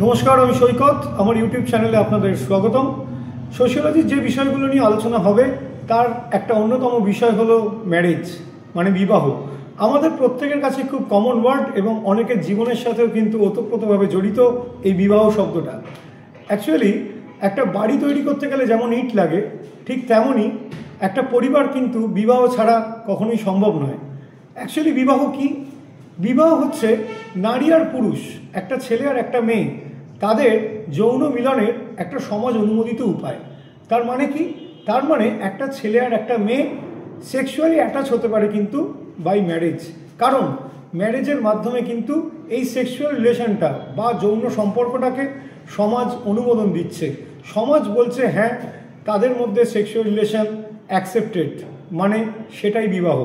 नमस्कार আমি সৈকত আমার ইউটিউব চ্যানেলে আপনাদের স্বাগতম। সোশিওলজির যে বিষয়গুলো নিয়ে আলোচনা হবে তার একটা অন্যতম বিষয় হলো ম্যারেজ মানে বিবাহ। আমাদের প্রত্যেকের কাছে খুব কমন ওয়ার্ড এবং অনেকের জীবনের সাথেও কিন্তু ওতপ্রোতভাবে জড়িত এই বিবাহ শব্দটা। অ্যাকচুয়ালি একটা বাড়ি তৈরি করতে গেলে যেমন ইট লাগে ঠিক তেমনই একটা পরিবার কিন্তু বিবাহ ছাড়া কখনোই সম্ভব নয়। অ্যাকচুয়ালি বিবাহ কি? বিবাহ হচ্ছে নারী আর পুরুষ, একটা ছেলে আর একটা মেয়ে, তাদের যৌন মিলনের একটা সমাজ অনুমোদিত উপায়। তার মানে কি? তার মানে একটা ছেলে আর একটা মেয়ে সেক্সুয়ালি অ্যাটাচ হতে পারে কিন্তু বাই ম্যারেজ। কারণ ম্যারেজের মাধ্যমে কিন্তু এই সেক্সুয়াল রিলেশনটা বা যৌন সম্পর্কটাকে সমাজ অনুমোদন দিচ্ছে। সমাজ বলছে হ্যাঁ, তাদের মধ্যে সেক্সুয়াল রিলেশন অ্যাকসেপ্টেড, মানে সেটাই বিবাহ।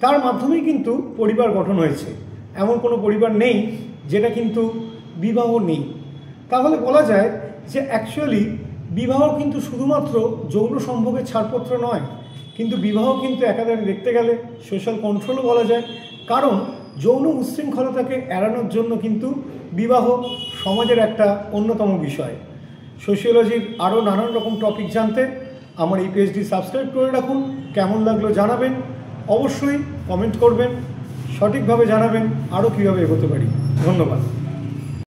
তার মাধ্যমেই কিন্তু পরিবার গঠন হয়েছে। এমন কোনো পরিবার নেই যেটা কিন্তু বিবাহ নেই। তাহলে বলা যায় যে অ্যাকচুয়ালি বিবাহ কিন্তু শুধুমাত্র যৌন সম্ভোগের ছাড়পত্র নয়, কিন্তু বিবাহ কিন্তু একাধারে দেখতে গেলে সোশ্যাল কন্ট্রোলও বলা যায়। কারণ যৌন উচ্ছৃঙ্খলতাকে এড়ানোর জন্য কিন্তু বিবাহ সমাজের একটা অন্যতম বিষয়। সোশিওলজির আরও নানান রকম টপিক জানতে আমার এই পেজটি সাবস্ক্রাইব করে রাখুন। কেমন লাগলো জানাবেন, অবশ্যই কমেন্ট করবেন, সঠিকভাবে জানাবেন আরও কীভাবে এগোতে পারি। ধন্যবাদ।